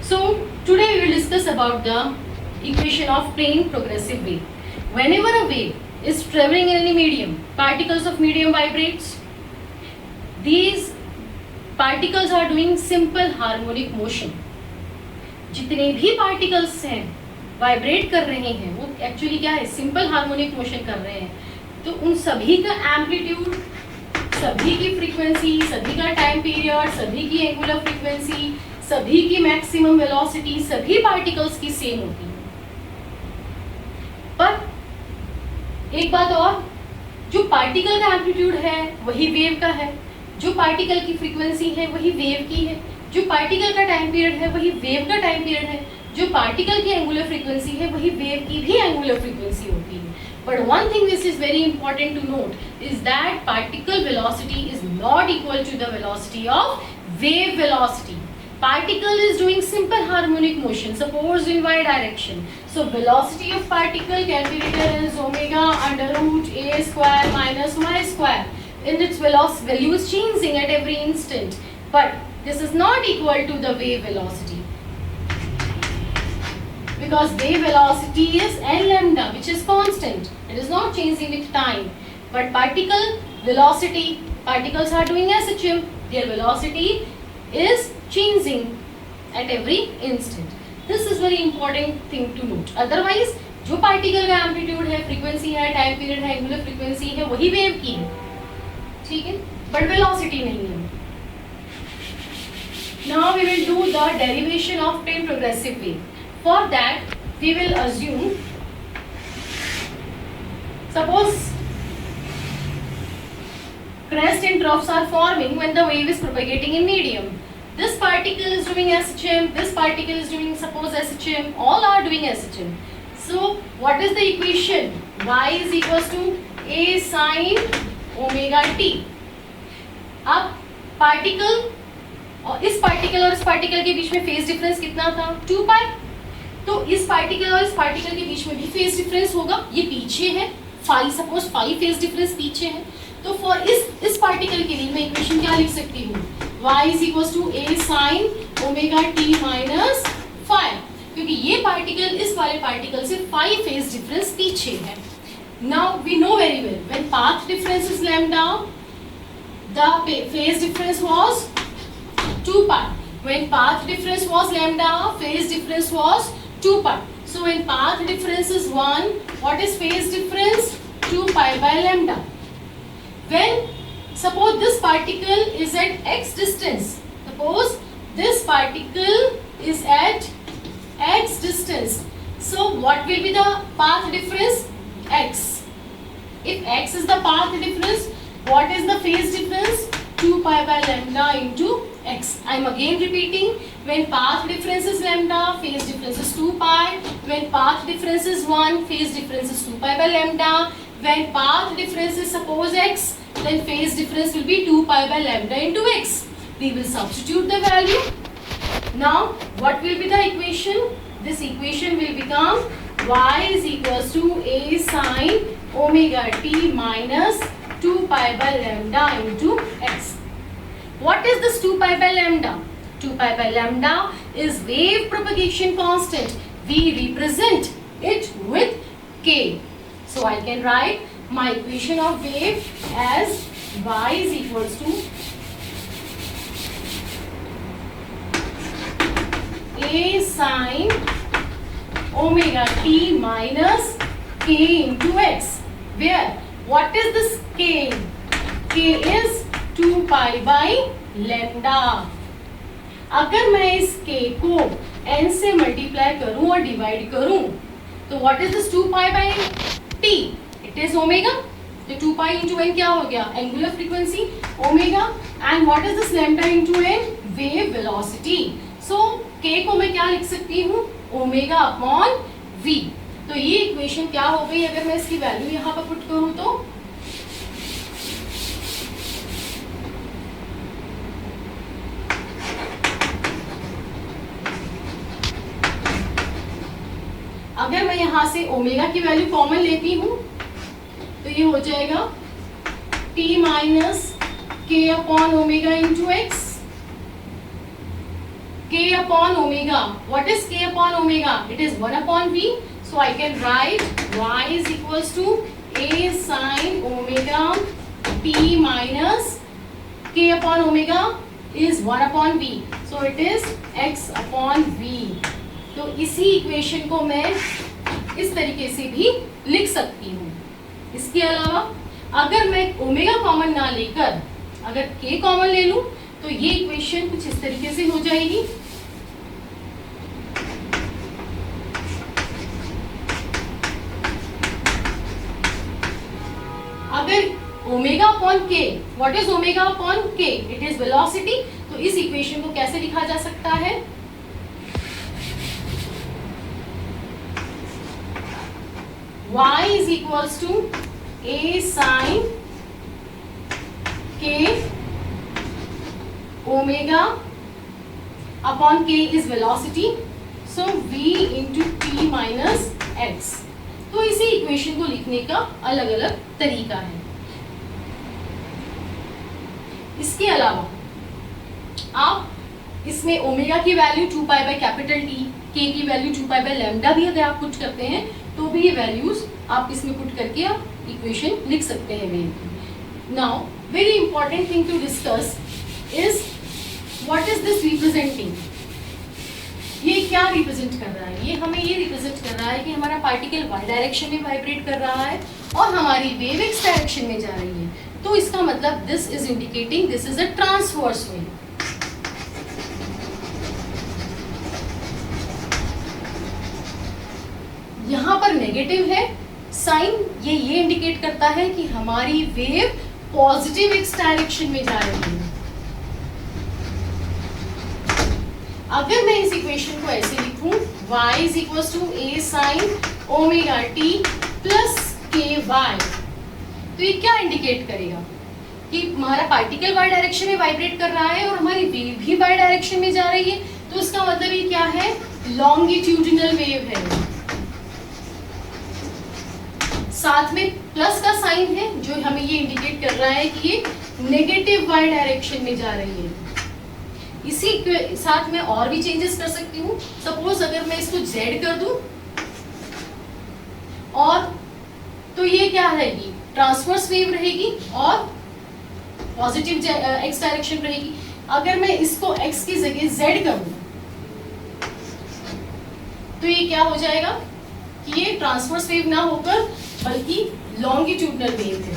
So today we will discuss about the equation of plane progressive wave. Whenever a wave is traveling in any medium, particles of medium vibrates. These particles are doing simple harmonic motion. जितने भी particles हैं vibrate कर रहे हैं वो actually क्या है, simple harmonic motion कर रहे हैं. तो उन सभी का एम्पलीट्यूड, सभी की फ्रीक्वेंसी, सभी का टाइम पीरियड, सभी की एंगुलर फ्रीक्वेंसी, सभी की मैक्सिमम वेलोसिटी सभी पार्टिकल्स की सेम होती है. पर एक बात और, जो पार्टिकल का एम्पलीट्यूड है वही वेव का है, जो पार्टिकल की फ्रीक्वेंसी है वही वेव की है, जो पार्टिकल का टाइम पीरियड है वही वेव का टाइम पीरियड है, जो पार्टिकल की एंगुलर फ्रीक्वेंसी है वही वेव की भी एंगुलर फ्रीक्वेंसी होती है. But one thing which is very important to note is that particle velocity is not equal to the velocity of wave velocity. Particle is doing simple harmonic motion, suppose in y direction. So velocity of particle can be written as omega under root a square minus y square. In its velocity value is changing at every instant, but this is not equal to the wave velocity. Because wave velocity is n lambda, which is constant. It is not changing with time. But particle velocity, particles are doing SHM. Their velocity is changing at every instant. This is very important thing to note. Otherwise, जो particle का amplitude है, frequency है, time period है, angular frequency है, वही wave की है, ठीक है, बट वेलोसिटी नहीं है. Now we will do the derivation of plane progressive wave. For that, we will assume, suppose crest and troughs are forming when the wave is propagating in medium. This particle is doing SHM, this particle is doing suppose SHM, all are doing SHM. So, what is the equation? Y is equals to A sin omega t. अब particle और इस particle के बीच में phase difference कितना था? 2 पाई. तो इस particle और इस पार्टिकल के बीच में भी फेज डिफरेंस होगा. ये पीछे है, phi, suppose phi phase difference पीछे है. तो फॉर इस पार्टिकल के लिए मैं इक्वेशन क्या लिख सकती हूँ? y is equals to a sin omega t minus phi, क्योंकि ये पार्टिकल इस वाले पार्टिकल से फाई फेज डिफरेंस पीछे है. Now we know very well when path difference is lambda, the phase difference was 2 pi. When path difference was lambda, phase difference was 2 pi. So when path difference is 1, what is phase difference? 2 pi by lambda. When suppose this particle is at x distance, suppose this particle is at x distance, so what will be the path difference? X. If x is the path difference, what is the phase difference? 2 pi by lambda into x. I am again repeating, when path difference is lambda, phase difference is 2 pi. When path difference is 1, phase difference is 2 pi by lambda. When path difference is suppose x, then phase difference will be 2 pi by lambda into x. We will substitute the value. Now what will be the equation? This equation will become y is equals to a sin omega t minus 2 pi by lambda into x. What is this 2 pi by lambda? 2 pi by lambda is wave propagation constant. We represent it with k. So I can write my equation of wave as y is equals to a sin omega t minus k into x. Where? What is this k? k is 2 pi by lambda. अगर मैं इस k को n से multiply करूं और divide करूं तो what is this 2 pi by t? It is omega. तो 2 pi into n क्या हो गया? Angular frequency omega. And what is this lambda into n? Wave velocity. So k को मैं क्या लिख सकती हूँ? Omega upon v. तो ये इक्वेशन क्या हो गई अगर मैं इसकी वैल्यू यहाँ पर पुट करूँ तो? अगर मैं यहाँ से ओमेगा की वैल्यू कॉमन लेती हूँ तो ये हो जाएगा t माइनस के upon omega into x. k upon omega. What is k upon omega? It is 1 upon v. So I can write y is equals to a sin omega t minus k upon omega is 1 upon v. So it is x upon v. तो इसी equation को मैं इस तरीके से भी लिख सकती हूँ. इसके अलावा अगर मैं ओमेगा कॉमन ना लेकर अगर k कॉमन ले लूं तो ये इक्वेशन कुछ इस तरीके से हो जाएगी. अगर omega upon k, what is omega upon k? It is velocity. तो इस इक्वेशन को कैसे लिखा जा सकता है? y is equals to a sin k omega upon k is velocity, so v into t minus x. तो इसी इक्वेशन को लिखने का अलग अलग तरीका है. इसके अलावा आप इसमें ओमेगा की value 2 pi by capital T, k की वैल्यू 2 पाई बाय लैम्डा भी अगर आप पुट करते हैं तो भी ये वैल्यूज आप इसमें पुट करके आप इक्वेशन लिख सकते हैं वेव की. Now very important thing to discuss is what is this representing. ये क्या रिप्रेजेंट कर रहा है? ये हमें ये रिप्रेजेंट कर रहा है कि हमारा पार्टिकल y डायरेक्शन में वाइब्रेट कर रहा है और हमारी वेव x डायरेक्शन में जा रही है. तो इसका मतलब this is indicating this is a transverse wave. यहाँ पर नेगेटिव है साइन, ये इंडिकेट करता है कि हमारी वेव पॉजिटिव एक्स डायरेक्शन में जा रही है. अगर मैं इस इक्वेशन को ऐसे लिखूं y is equals to a sin omega t plus ky, तो ये क्या इंडिकेट करेगा कि हमारा पार्टिकल y डायरेक्शन में वाइब्रेट कर रहा है और हमारी वेव भी y डायरेक्शन में जा रही है. तो इसका मतलब ये क्या है? लॉन्गिट्यूडिनल वेव है. साथ में प्लस का साइन है जो हमें ये इंडिकेट कर रहा है कि ये नेगेटिव y डायरेक्शन में जा रही है. इसी के साथ में और भी चेंजेस कर सकती हूँ. सपोज अगर मैं इसको z कर दूं और तो ये क्या रहेगी? ट्रांसवर्स वेव रहेगी और पॉजिटिव x डायरेक्शन रहेगी. अगर मैं इसको x की जगह z कर दूं तो ये क्या हो जाएगा कि ये ट्रांसवर्स वेव ना होकर बल्कि लॉन्गिट्यूडनल वेव है.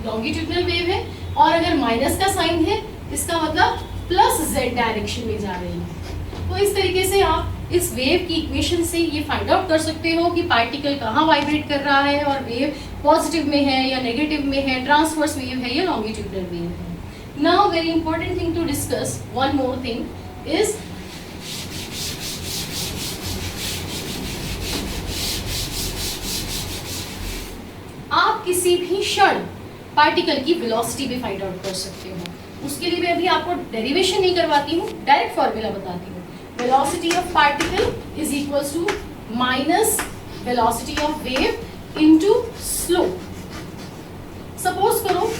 लॉन्गिट्यूडनल वेव है और अगर माइनस का साइन है इसका मतलब प्लस z डायरेक्शन में जा रही है. तो इस तरीके से आप इस वेव की इक्वेशन से ये फाइंड आउट कर सकते हो कि पार्टिकल कहाँ वाइब्रेट कर रहा है और वेव पॉजिटिव में है या नेगेटिव में है, ट्रांसवर्स वेव है या लॉन्गिट्यूडनल वेव है. Now very important thing to discuss, one more thing is आप किसी भी क्षण पार्टिकल की वेलोसिटी भी फाइंड आउट कर सकते हो. उसके लिए मैं अभी आपको डेरिवेशन नहीं करवाती हूँ, डायरेक्ट फॉर्मूला बताती हूँ. Velocity of particle is equals to minus velocity of wave into slope. Suppose करो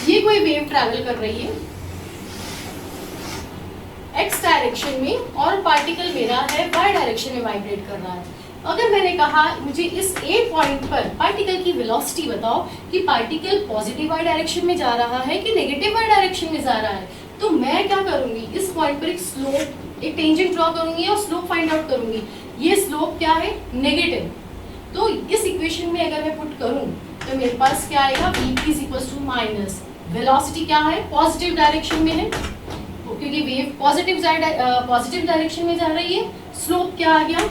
ये कोई वेव ट्रैवल कर रही है x डायरेक्शन में और पार्टिकल मेरा है y डायरेक्शन में वाइब्रेट कर रहा है. अगर मैंने कहा मुझे इस A पॉइंट पर पार्टिकल की वेलोसिटी बताओ कि पार्टिकल पॉजिटिव y डायरेक्शन में जा रहा है कि नेगेटिव y डायरेक्शन में जा रहा है, तो मैं क्या करूंगी? इस पॉइंट पर एक स्लोप, एक टेंजेंट ड्रॉ करूंगी और स्लोप फाइंड आउट करूंगी. ये स्लोप क्या है? नेगेटिव. तो इस इक्वेशन में अगर मैं पुट करूं तो मेरे पास क्या आएगा? v is equals to minus velocity क्या है? पॉजिटिव डायरेक्शन में है क्योंकि वेव पॉजिटिव डायरेक्शन में जा रही है. स्लोप क्या आ गया?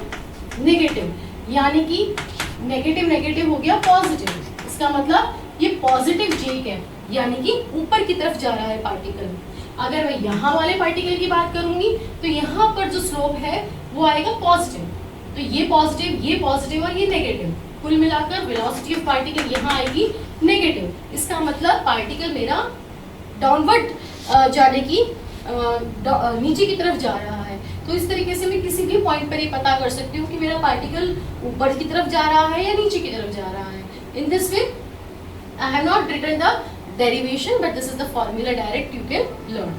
नेगेटिव. यानी कि नेगेटिव नेगेटिव हो गया पॉजिटिव. इसका मतलब ये पॉजिटिव जेक है यानी कि ऊपर की तरफ जा रहा है पार्टिकल. अगर मैं यहाँ वाले पार्टिकल की बात करूंगी तो यहाँ पर जो स्लोप है वो आएगा पॉजिटिव. तो ये पॉजिटिव और ये नेगेटिव, कुल मिलाकर वेलोसिटी ऑफ पार्टिकल यहाँ आएगी नेगेटिव. इसका मतलब पार्टिकल मेरा डाउनवर्ड जाने की नीचे की तरफ जा रहा है. तो इस तरीके से मैं किसी भी पॉइंट पर ये पता कर सकती हूँ कि मेरा पार्टिकल ऊपर की तरफ जा रहा है या नीचे की तरफ जा रहा है. In this way I have not written the derivation, but this is the formula direct you can learn.